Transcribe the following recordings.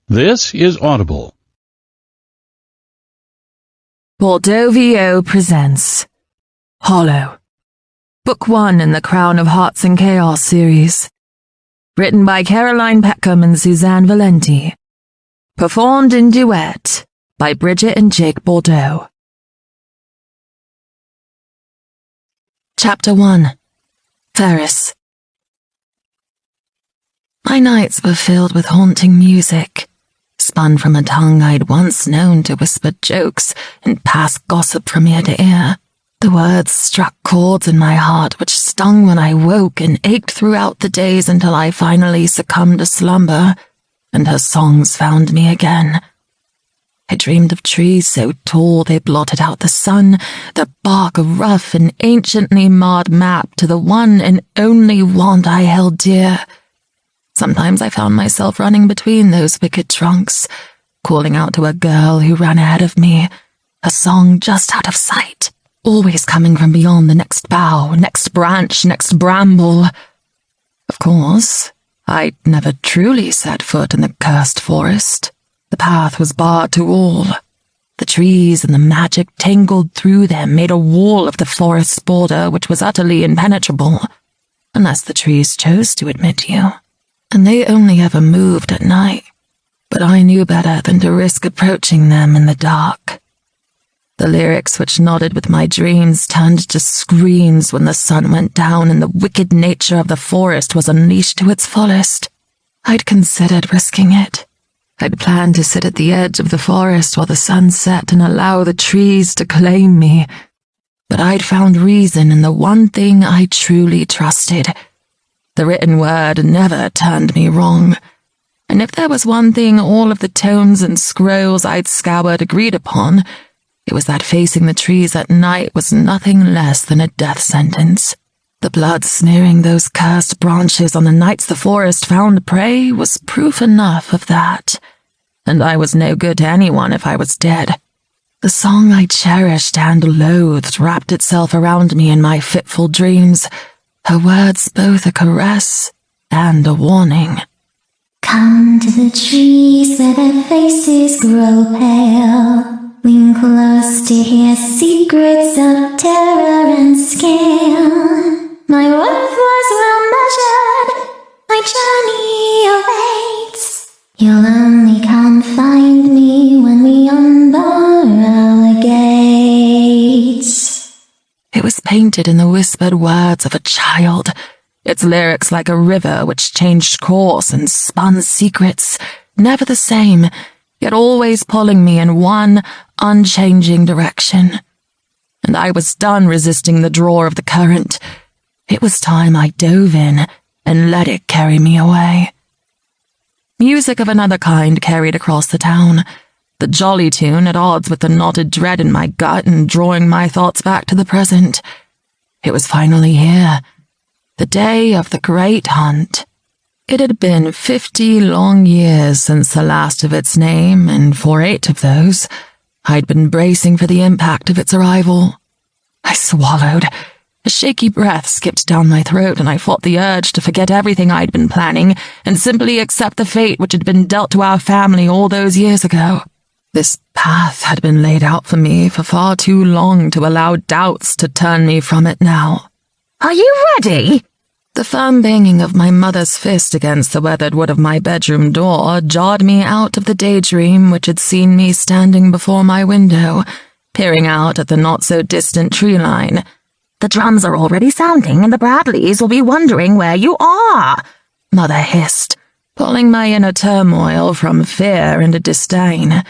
This is Audible. Bordeaux presents Hollow, Book 1 in the Crown of Hearts and Chaos series. Written by Caroline Peckham and Susanne Valenti. Performed in duet by Bridget and Jake Bordeaux. Chapter 1. Ferris. My nights were filled with haunting music, spun from a tongue I'd once known to whisper jokes and pass gossip from ear to ear. The words struck chords in my heart which stung when I woke and ached throughout the days until I finally succumbed to slumber, and her songs found me again. I dreamed of trees so tall they blotted out the sun, their bark a rough and anciently marred map to the one and only want I held dear. Sometimes I found myself running between those wicked trunks, calling out to a girl who ran ahead of me, a song just out of sight, always coming from beyond the next bough, next branch, next bramble. Of course, I'd never truly set foot in the cursed forest. The path was barred to all. The trees and the magic tangled through them made a wall of the forest's border which was utterly impenetrable, unless the trees chose to admit you. And they only ever moved at night, but I knew better than to risk approaching them in the dark. The lyrics which nodded with my dreams turned to screams when the sun went down and the wicked nature of the forest was unleashed to its fullest. I'd considered risking it. I'd planned to sit at the edge of the forest while the sun set and allow the trees to claim me. But I'd found reason in the one thing I truly trusted. The written word never turned me wrong. And if there was one thing all of the tomes and scrolls I'd scoured agreed upon, it was that facing the trees at night was nothing less than a death sentence. The blood smearing those cursed branches on the nights the forest found prey was proof enough of that. And I was no good to anyone if I was dead. The song I cherished and loathed wrapped itself around me in my fitful dreams, her words both a caress and a warning. Come to the trees where their faces grow pale. Lean close to hear secrets of terror and scale. My worth was well measured, my journey awaits. You'll only come find me when we unbar our gates. It was painted in the whispered words of a child, its lyrics like a river which changed course and spun secrets, never the same, yet always pulling me in one unchanging direction. And I was done resisting the draw of the current. It was time I dove in and let it carry me away. Music of another kind carried across the town, the jolly tune at odds with the knotted dread in my gut and drawing my thoughts back to the present. It was finally here, the day of the great hunt. It had been 50 long years since the last of its name, and for 8 of those, I'd been bracing for the impact of its arrival. I swallowed. A shaky breath skipped down my throat, and I fought the urge to forget everything I'd been planning and simply accept the fate which had been dealt to our family all those years ago. This path had been laid out for me for far too long to allow doubts to turn me from it now. Are you ready? The firm banging of my mother's fist against the weathered wood of my bedroom door jarred me out of the daydream which had seen me standing before my window, peering out at the not-so-distant tree line. The drums are already sounding, and the Bradleys will be wondering where you are, Mother hissed, pulling my inner turmoil from fear into disdain.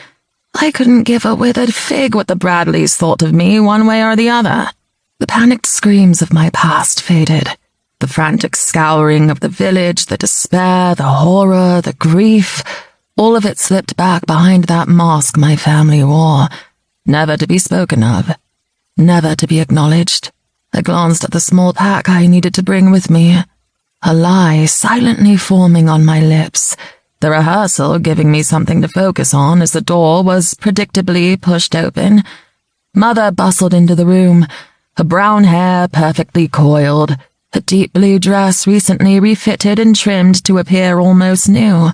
I couldn't give a withered fig what the Bradleys thought of me one way or the other. The panicked screams of my past faded. The frantic scouring of the village, the despair, the horror, the grief, all of it slipped back behind that mask my family wore, never to be spoken of, never to be acknowledged. I glanced at the small pack I needed to bring with me, a lie silently forming on my lips, the rehearsal giving me something to focus on as the door was predictably pushed open. Mother bustled into the room, her brown hair perfectly coiled, her deep blue dress recently refitted and trimmed to appear almost new.